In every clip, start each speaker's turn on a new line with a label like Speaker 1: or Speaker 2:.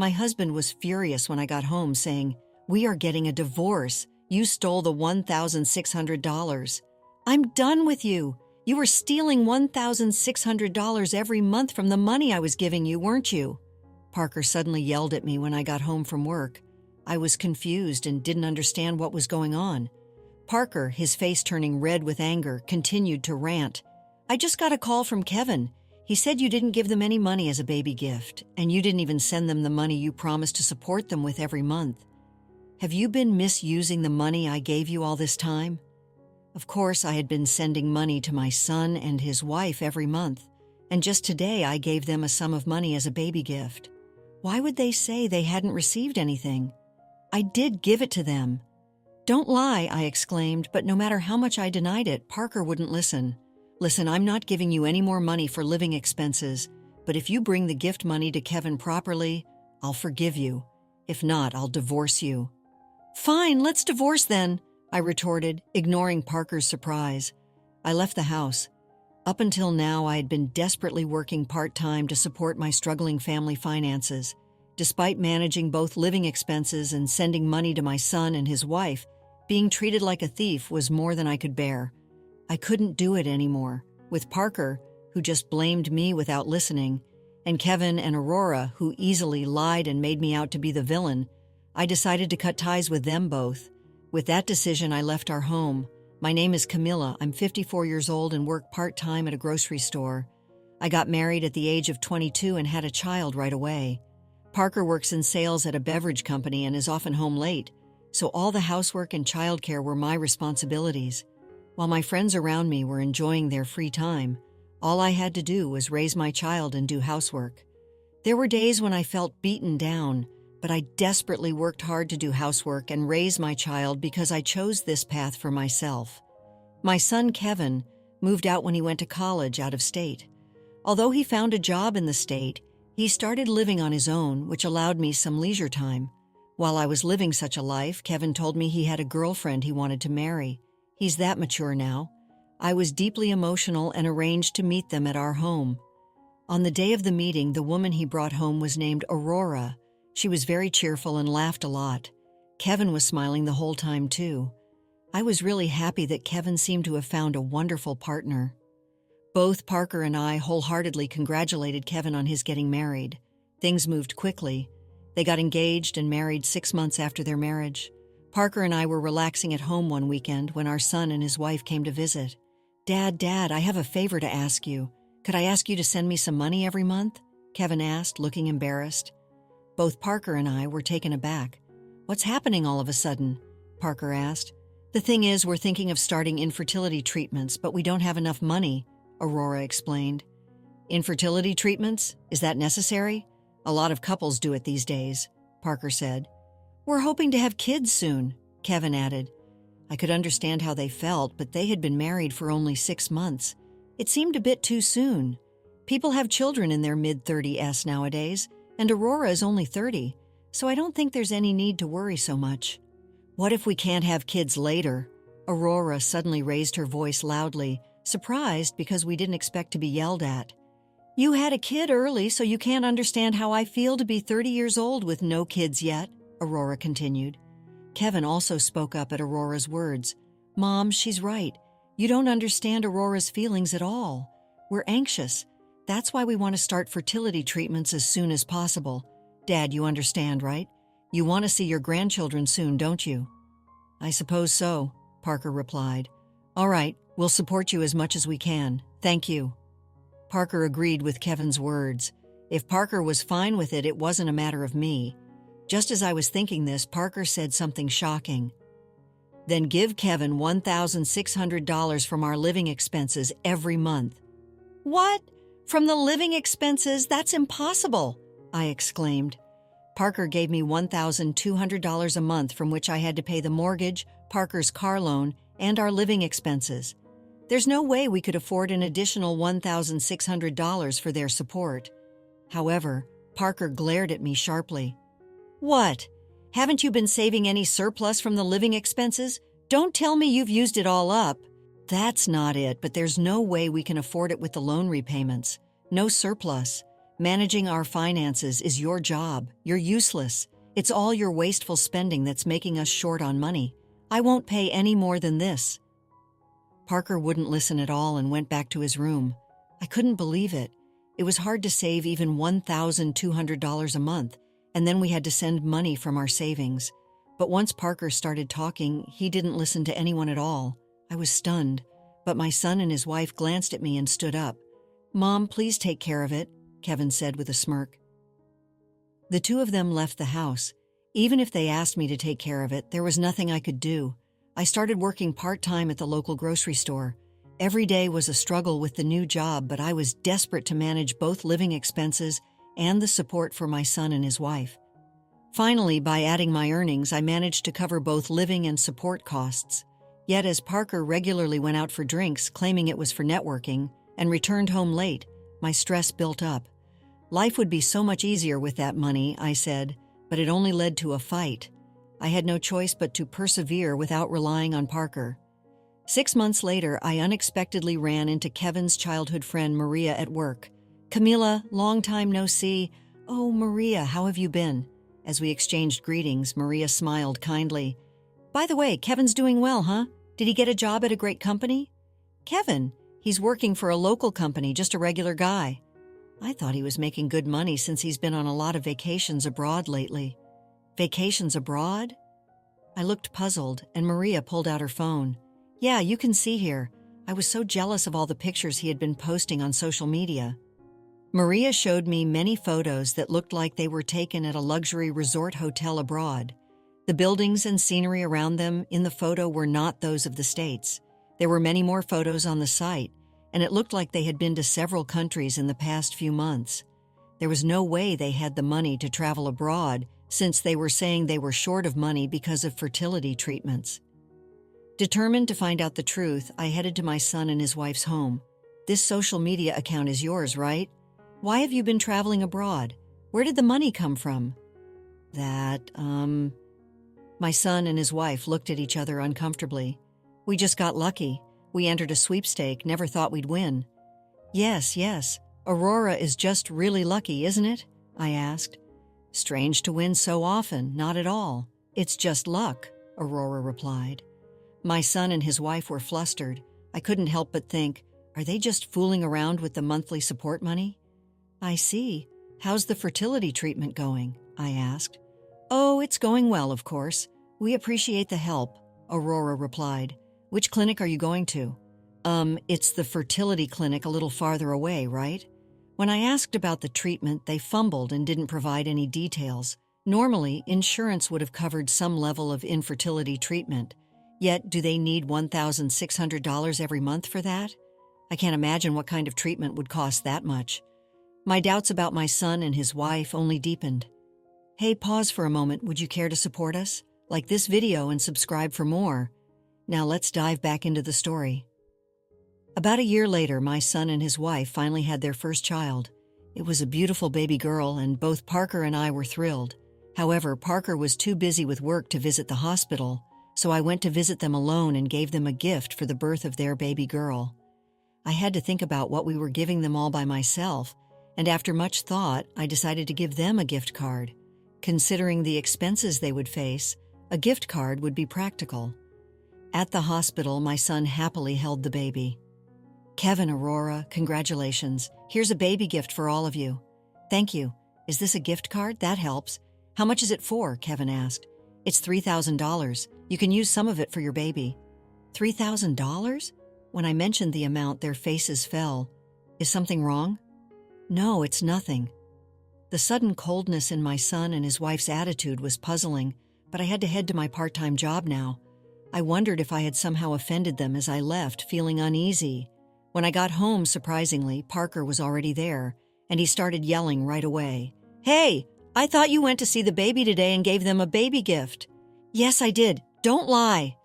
Speaker 1: My husband was furious when I got home, saying, "We are getting a divorce. You stole the $1,600. I'm done with you. You were stealing $1,600 every month from the money I was giving you, weren't you?" Parker suddenly yelled at me when I got home from work. I was confused and didn't understand what was going on. Parker, his face turning red with anger, continued to rant. "I just got a call from Kevin. He said you didn't give them any money as a baby gift, and you didn't even send them the money you promised to support them with every month. Have you been misusing the money I gave you all this time?" Of course, I had been sending money to my son and his wife every month, and just today I gave them a sum of money as a baby gift. Why would they say they hadn't received anything? I did give it to them. "Don't lie," I exclaimed, but no matter how much I denied it, Parker wouldn't listen. "Listen, I'm not giving you any more money for living expenses, but if you bring the gift money to Kevin properly, I'll forgive you. If not, I'll divorce you." "Fine, let's divorce then," I retorted, ignoring Parker's surprise. I left the house. Up until now, I had been desperately working part-time to support my struggling family finances. Despite managing both living expenses and sending money to my son and his wife, being treated like a thief was more than I could bear. I couldn't do it anymore. With Parker, who just blamed me without listening, and Kevin and Aurora, who easily lied and made me out to be the villain, I decided to cut ties with them both. With that decision, I left our home. My name is Camilla. I'm 54 years old and work part-time at a grocery store. I got married at the age of 22 and had a child right away. Parker works in sales at a beverage company and is often home late, so all the housework and childcare were my responsibilities. While my friends around me were enjoying their free time, all I had to do was raise my child and do housework. There were days when I felt beaten down, but I desperately worked hard to do housework and raise my child because I chose this path for myself. My son, Kevin, moved out when he went to college out of state. Although he found a job in the state, he started living on his own, which allowed me some leisure time. While I was living such a life, Kevin told me he had a girlfriend he wanted to marry. He's that mature now. I was deeply emotional and arranged to meet them at our home. On the day of the meeting, the woman he brought home was named Aurora. She was very cheerful and laughed a lot. Kevin was smiling the whole time, too. I was really happy that Kevin seemed to have found a wonderful partner. Both Parker and I wholeheartedly congratulated Kevin on his getting married. Things moved quickly. They got engaged and married 6 months after their marriage. Parker and I were relaxing at home one weekend when our son and his wife came to visit. Dad, I have a favor to ask you. Could I ask you to send me some money every month?" Kevin asked, looking embarrassed. Both Parker and I were taken aback. "What's happening all of a sudden?" Parker asked. "The thing is, we're thinking of starting infertility treatments, but we don't have enough money," Aurora explained. "Infertility treatments? Is that necessary? A lot of couples do it these days," Parker said. "We're hoping to have kids soon," Kevin added. I could understand how they felt, but they had been married for only 6 months. It seemed a bit too soon. People have children in their mid-30s nowadays, and Aurora is only 30, so I don't think there's any need to worry so much. "What if we can't have kids later?" Aurora suddenly raised her voice loudly, surprised because we didn't expect to be yelled at. "You had a kid early, so you can't understand how I feel to be 30 years old with no kids yet," Aurora continued. Kevin also spoke up at Aurora's words. "Mom, she's right. You don't understand Aurora's feelings at all. We're anxious. That's why we want to start fertility treatments as soon as possible. Dad, you understand, right? You want to see your grandchildren soon, don't you?" "I suppose so," Parker replied. "All right, we'll support you as much as we can. Thank you." Parker agreed with Kevin's words. If Parker was fine with it, it wasn't a matter of me. Just as I was thinking this, Parker said something shocking. "Then give Kevin $1,600 from our living expenses every month." "What? From the living expenses? That's impossible!" I exclaimed. Parker gave me $1,200 a month from which I had to pay the mortgage, Parker's car loan, and our living expenses. There's no way we could afford an additional $1,600 for their support. However, Parker glared at me sharply. "What? Haven't you been saving any surplus from the living expenses? Don't tell me you've used it all up." "That's not it, but there's no way we can afford it with the loan repayments. No surplus. Managing our finances is your job. You're useless. It's all your wasteful spending that's making us short on money. I won't pay any more than this." Parker wouldn't listen at all and went back to his room. I couldn't believe it. It was hard to save even $1,200 a month, and then we had to send money from our savings. But once Parker started talking, he didn't listen to anyone at all. I was stunned, but my son and his wife glanced at me and stood up. "Mom, please take care of it," Kevin said with a smirk. The two of them left the house. Even if they asked me to take care of it, there was nothing I could do. I started working part-time at the local grocery store. Every day was a struggle with the new job, but I was desperate to manage both living expenses and the support for my son and his wife. Finally, by adding my earnings, I managed to cover both living and support costs. Yet as Parker regularly went out for drinks, claiming it was for networking, and returned home late, my stress built up. Life would be so much easier with that money, I said, but it only led to a fight. I had no choice but to persevere without relying on Parker. 6 months later, I unexpectedly ran into Kevin's childhood friend Maria at work. "Camila, long time no see. Oh, Maria, how have you been?" As we exchanged greetings, Maria smiled kindly. "By the way, Kevin's doing well, huh? Did he get a job at a great company?" "Kevin? He's working for a local company, just a regular guy." I thought he was making good money since he's been on a lot of vacations abroad lately. Vacations abroad? I looked puzzled, and Maria pulled out her phone. "Yeah, you can see here. I was so jealous of all the pictures he had been posting on social media." Maria showed me many photos that looked like they were taken at a luxury resort hotel abroad. The buildings and scenery around them in the photo were not those of the States. There were many more photos on the site, and it looked like they had been to several countries in the past few months. There was no way they had the money to travel abroad, since they were saying they were short of money because of fertility treatments. Determined to find out the truth, I headed to my son and his wife's home. "This social media account is yours, right? Why have you been traveling abroad? Where did the money come from?" My son and his wife looked at each other uncomfortably. "We just got lucky. We entered a sweepstake, never thought we'd win." Yes. Aurora is just really lucky, isn't it?" I asked. "Strange to win so often, not at all. It's just luck," Aurora replied. My son and his wife were flustered. I couldn't help but think, are they just fooling around with the monthly support money? "I see. How's the fertility treatment going?" I asked. "Oh, it's going well, of course. We appreciate the help," Aurora replied. "Which clinic are you going to?" It's the fertility clinic a little farther away, right?" When I asked about the treatment, they fumbled and didn't provide any details. Normally, insurance would have covered some level of infertility treatment. Yet, do they need $1,600 every month for that? I can't imagine what kind of treatment would cost that much. My doubts about my son and his wife only deepened. "Hey, pause for a moment. Would you care to support us? Like this video and subscribe for more." Now let's dive back into the story. About a year later, my son and his wife finally had their first child. It was a beautiful baby girl, and both Parker and I were thrilled. However, Parker was too busy with work to visit the hospital, so I went to visit them alone and gave them a gift for the birth of their baby girl. I had to think about what we were giving them all by myself, and after much thought, I decided to give them a gift card. Considering the expenses they would face, a gift card would be practical. At the hospital, my son happily held the baby. "Kevin, Aurora, congratulations. Here's a baby gift for all of you." "Thank you. Is this a gift card? That helps." "How much is it for?" Kevin asked. "It's $3,000. You can use some of it for your baby." $3,000? When I mentioned the amount, their faces fell. "Is something wrong?" "No, it's nothing." The sudden coldness in my son and his wife's attitude was puzzling, but I had to head to my part-time job now. I wondered if I had somehow offended them as I left, feeling uneasy. When I got home, surprisingly, Parker was already there, and he started yelling right away. "Hey, I thought you went to see the baby today and gave them a baby gift." "Yes, I did. Don't lie."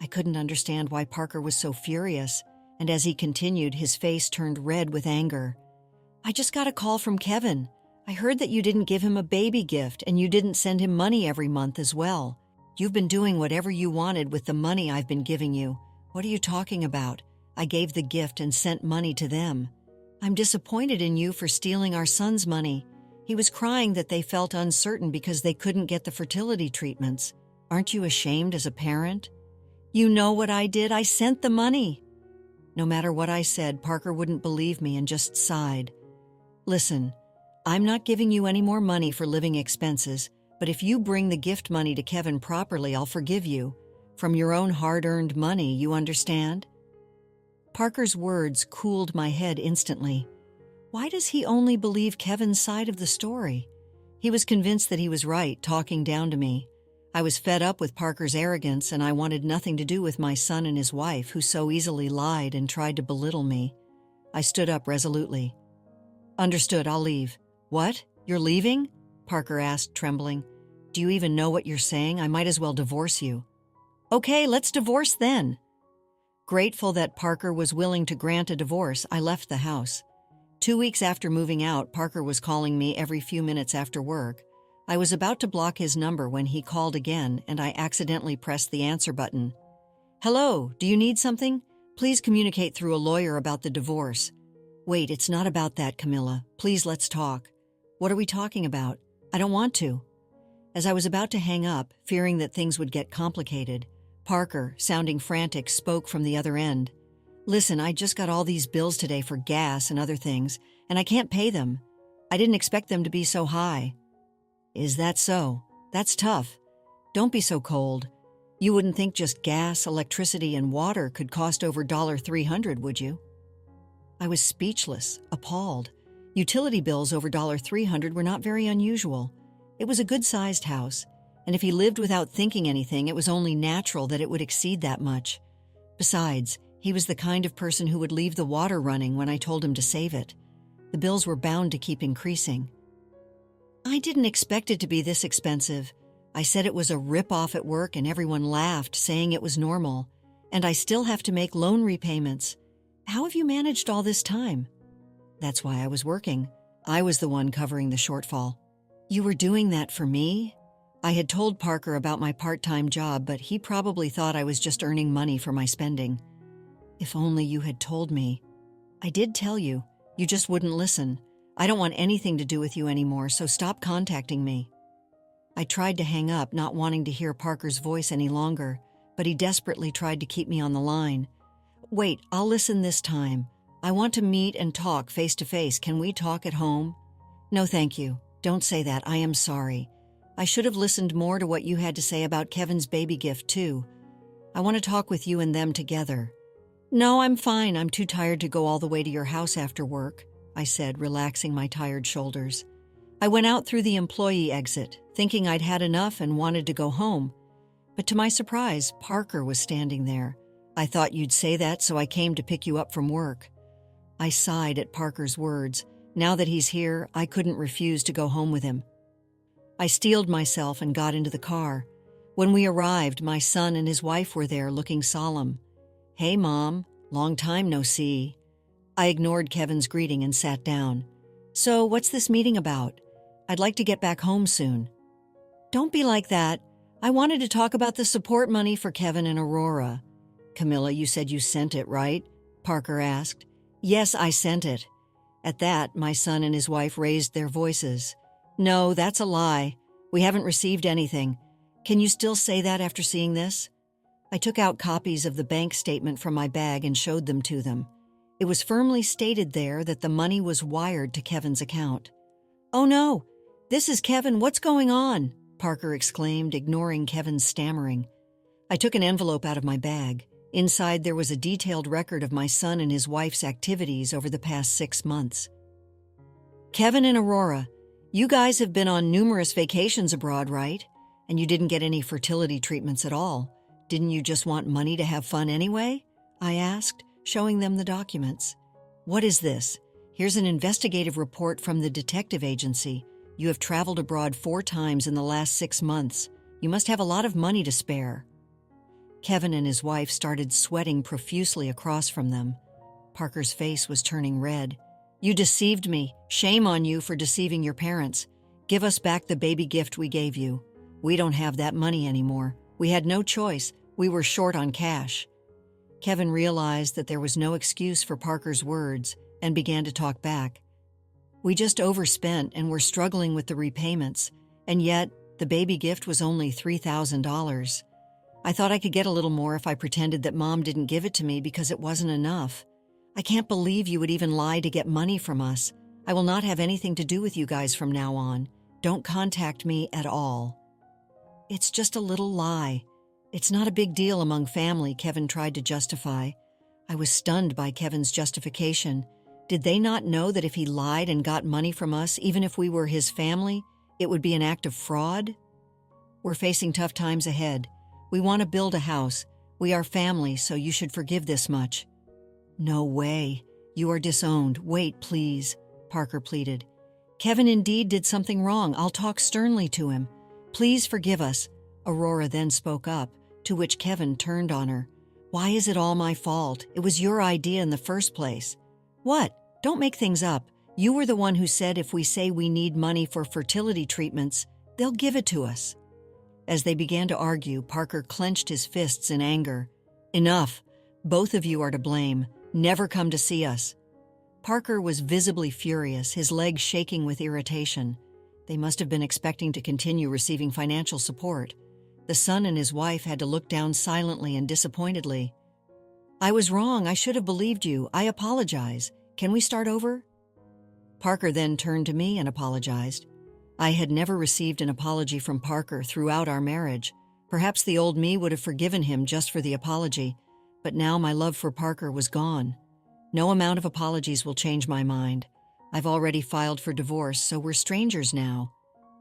Speaker 1: I couldn't understand why Parker was so furious, and as he continued, his face turned red with anger. "I just got a call from Kevin. I heard that you didn't give him a baby gift and you didn't send him money every month as well. You've been doing whatever you wanted with the money I've been giving you. What are you talking about? I gave the gift and sent money to them." I'm disappointed in you for stealing our son's money. He was crying that they felt uncertain because they couldn't get the fertility treatments. Aren't you ashamed as a parent? You know what I did? I sent the money. No matter what I said, Parker wouldn't believe me and just sighed. Listen, I'm not giving you any more money for living expenses, but if you bring the gift money to Kevin properly, I'll forgive you. From your own hard-earned money, you understand? Parker's words cooled my head instantly. Why does he only believe Kevin's side of the story? He was convinced that he was right, talking down to me. I was fed up with Parker's arrogance, and I wanted nothing to do with my son and his wife, who so easily lied and tried to belittle me. I stood up resolutely. Understood, I'll leave. What? You're leaving? Parker asked, trembling. Do you even know what you're saying? I might as well divorce you. Okay, let's divorce then. Grateful that Parker was willing to grant a divorce, I left the house. 2 weeks after moving out, Parker was calling me every few minutes after work. I was about to block his number when he called again, and I accidentally pressed the answer button. Hello, do you need something? Please communicate through a lawyer about the divorce. Wait, it's not about that, Camilla. Please, let's talk. What are we talking about? I don't want to. As I was about to hang up, fearing that things would get complicated, Parker, sounding frantic, spoke from the other end. Listen, I just got all these bills today for gas and other things, and I can't pay them. I didn't expect them to be so high. Is that so? That's tough. Don't be so cold. You wouldn't think just gas, electricity, and water could cost over $300, would you? I was speechless, appalled. Utility bills over $300 were not very unusual. It was a good-sized house, and if he lived without thinking anything, it was only natural that it would exceed that much. Besides, he was the kind of person who would leave the water running when I told him to save it. The bills were bound to keep increasing. I didn't expect it to be this expensive. I said it was a rip-off at work and everyone laughed, saying it was normal. And I still have to make loan repayments. How have you managed all this time? That's why I was working. I was the one covering the shortfall. You were doing that for me? I had told Parker about my part-time job, but he probably thought I was just earning money for my spending. If only you had told me. I did tell you. You just wouldn't listen. I don't want anything to do with you anymore, so stop contacting me. I tried to hang up, not wanting to hear Parker's voice any longer, but he desperately tried to keep me on the line. Wait, I'll listen this time. I want to meet and talk face to face. Can we talk at home? No, thank you. Don't say that. I am sorry. I should have listened more to what you had to say about Kevin's baby gift, too. I want to talk with you and them together. No, I'm fine. I'm too tired to go all the way to your house after work, I said, relaxing my tired shoulders. I went out through the employee exit, thinking I'd had enough and wanted to go home. But to my surprise, Parker was standing there. I thought you'd say that, so I came to pick you up from work. I sighed at Parker's words. Now that he's here, I couldn't refuse to go home with him. I steeled myself and got into the car. When we arrived, my son and his wife were there, looking solemn. Hey, Mom. Long time no see. I ignored Kevin's greeting and sat down. So, what's this meeting about? I'd like to get back home soon. Don't be like that. I wanted to talk about the support money for Kevin and Aurora. Camilla, you said you sent it, right? Parker asked. Yes, I sent it. At that, my son and his wife raised their voices. No, that's a lie. We haven't received anything. Can you still say that after seeing this? I took out copies of the bank statement from my bag and showed them to them. It was firmly stated there that the money was wired to Kevin's account. Oh no, this is Kevin, what's going on? Parker exclaimed, ignoring Kevin's stammering. I took an envelope out of my bag. Inside there was a detailed record of my son and his wife's activities over the past 6 months. Kevin and Aurora, you guys have been on numerous vacations abroad, right? And you didn't get any fertility treatments at all. Didn't you just want money to have fun anyway? I asked, showing them the documents. What is this? Here's an investigative report from the detective agency. You have traveled abroad 4 times in the last 6 months. You must have a lot of money to spare. Kevin and his wife started sweating profusely across from them. Parker's face was turning red. You deceived me. Shame on you for deceiving your parents. Give us back the baby gift we gave you. We don't have that money anymore. We had no choice. We were short on cash. Kevin realized that there was no excuse for Parker's words, and began to talk back. We just overspent and were struggling with the repayments, and yet the baby gift was only $3,000. I thought I could get a little more if I pretended that Mom didn't give it to me because it wasn't enough. I can't believe you would even lie to get money from us. I will not have anything to do with you guys from now on. Don't contact me at all. It's just a little lie. It's not a big deal among family, Kevin tried to justify. I was stunned by Kevin's justification. Did they not know that if he lied and got money from us, even if we were his family, it would be an act of fraud? We're facing tough times ahead. We want to build a house. We are family, so you should forgive this much. No way. You are disowned. Wait, please, Parker pleaded. Kevin indeed did something wrong. I'll talk sternly to him. Please forgive us. Aurora then spoke up, to which Kevin turned on her. Why is it all my fault? It was your idea in the first place. What? Don't make things up. You were the one who said if we say we need money for fertility treatments, they'll give it to us. As they began to argue, Parker clenched his fists in anger. Enough. Both of you are to blame. Never come to see us. Parker was visibly furious, his legs shaking with irritation. They must have been expecting to continue receiving financial support. The son and his wife had to look down silently and disappointedly. I was wrong. I should have believed you. I apologize. Can we start over? Parker then turned to me and apologized. I had never received an apology from Parker throughout our marriage. Perhaps the old me would have forgiven him just for the apology, but now my love for Parker was gone. No amount of apologies will change my mind. I've already filed for divorce, so we're strangers now.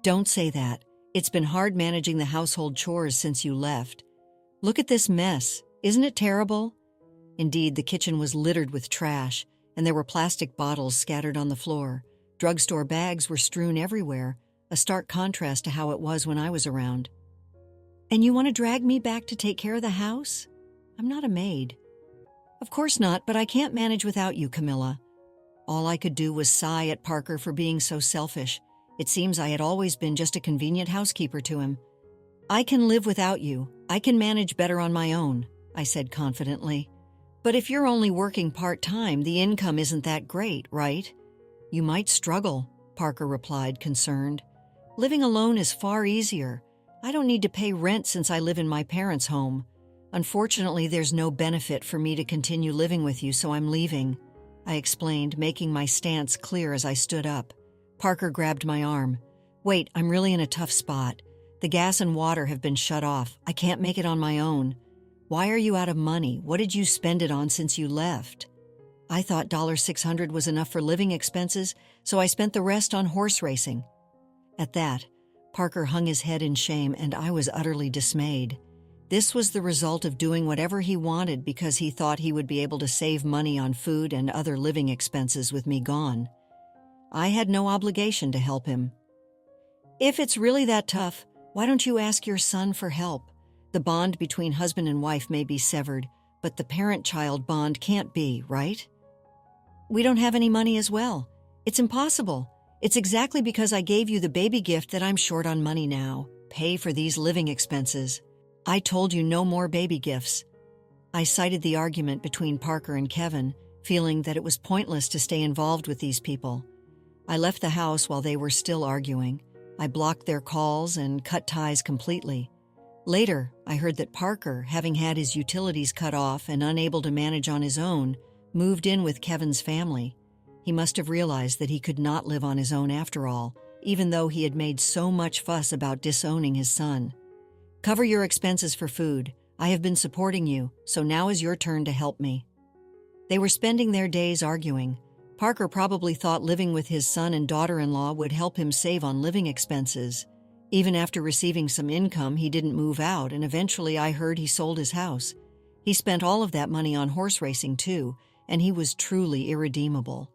Speaker 1: Don't say that. It's been hard managing the household chores since you left. Look at this mess. Isn't it terrible? Indeed, the kitchen was littered with trash, and there were plastic bottles scattered on the floor. Drugstore bags were strewn everywhere, a stark contrast to how it was when I was around. And you want to drag me back to take care of the house? I'm not a maid. Of course not, but I can't manage without you, Camilla. All I could do was sigh at Parker for being so selfish. It seems I had always been just a convenient housekeeper to him. I can live without you. I can manage better on my own, I said confidently. But if you're only working part-time, the income isn't that great, right? You might struggle, Parker replied, concerned. Living alone is far easier. I don't need to pay rent since I live in my parents' home. Unfortunately, there's no benefit for me to continue living with you, so I'm leaving, I explained, making my stance clear as I stood up. Parker grabbed my arm. Wait, I'm really in a tough spot. The gas and water have been shut off. I can't make it on my own. Why are you out of money? What did you spend it on since you left? I thought $600 was enough for living expenses, so I spent the rest on horse racing. At that, Parker hung his head in shame, and I was utterly dismayed. This was the result of doing whatever he wanted because he thought he would be able to save money on food and other living expenses with me gone. I had no obligation to help him. If it's really that tough, why don't you ask your son for help? The bond between husband and wife may be severed, but the parent-child bond can't be, right? We don't have any money as well. It's impossible. It's exactly because I gave you the baby gift that I'm short on money now. Pay for these living expenses. I told you no more baby gifts. I cited the argument between Parker and Kevin, feeling that it was pointless to stay involved with these people. I left the house while they were still arguing. I blocked their calls and cut ties completely. Later, I heard that Parker, having had his utilities cut off and unable to manage on his own, moved in with Kevin's family. He must have realized that he could not live on his own after all, even though he had made so much fuss about disowning his son. Cover your expenses for food. I have been supporting you, so now is your turn to help me. They were spending their days arguing. Parker probably thought living with his son and daughter-in-law would help him save on living expenses. Even after receiving some income, he didn't move out, and eventually I heard he sold his house. He spent all of that money on horse racing too, and he was truly irredeemable.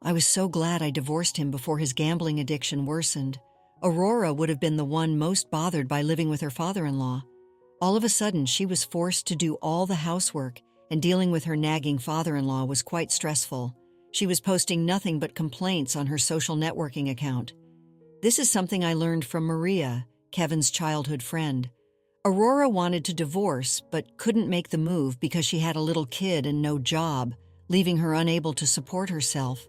Speaker 1: I was so glad I divorced him before his gambling addiction worsened. Aurora would have been the one most bothered by living with her father-in-law. All of a sudden, she was forced to do all the housework, and dealing with her nagging father-in-law was quite stressful. She was posting nothing but complaints on her social networking account. This is something I learned from Maria, Kevin's childhood friend. Aurora wanted to divorce, but couldn't make the move because she had a little kid and no job, leaving her unable to support herself.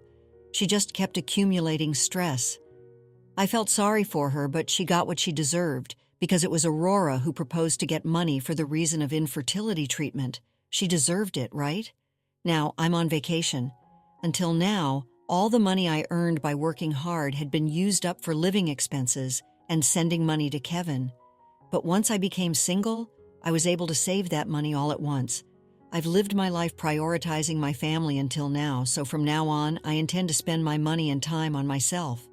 Speaker 1: She just kept accumulating stress. I felt sorry for her, but she got what she deserved because it was Aurora who proposed to get money for the reason of infertility treatment. She deserved it, right? Now, I'm on vacation. Until now, all the money I earned by working hard had been used up for living expenses and sending money to Kevin. But once I became single, I was able to save that money all at once. I've lived my life prioritizing my family until now, so from now on, I intend to spend my money and time on myself.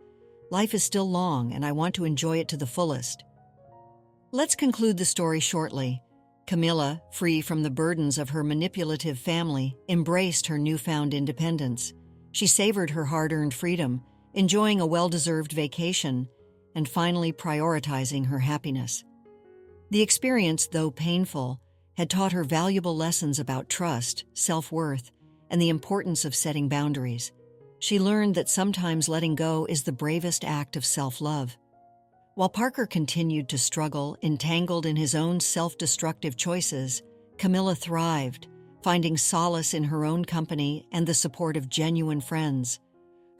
Speaker 1: Life is still long, and I want to enjoy it to the fullest. Let's conclude the story shortly. Camilla, free from the burdens of her manipulative family, embraced her newfound independence. She savored her hard-earned freedom, enjoying a well-deserved vacation, and finally prioritizing her happiness. The experience, though painful, had taught her valuable lessons about trust, self-worth, and the importance of setting boundaries. She learned that sometimes letting go is the bravest act of self-love. While Parker continued to struggle, entangled in his own self-destructive choices, Camilla thrived, finding solace in her own company and the support of genuine friends.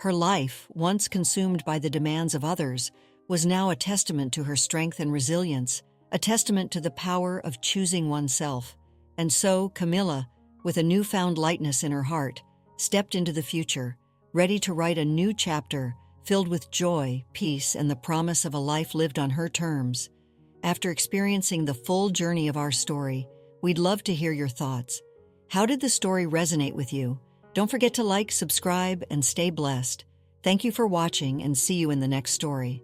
Speaker 1: Her life, once consumed by the demands of others, was now a testament to her strength and resilience, a testament to the power of choosing oneself. And so, Camilla, with a newfound lightness in her heart, stepped into the future, ready to write a new chapter filled with joy, peace, and the promise of a life lived on her terms. After experiencing the full journey of our story, we'd love to hear your thoughts. How did the story resonate with you? Don't forget to like, subscribe, and stay blessed. Thank you for watching, and see you in the next story.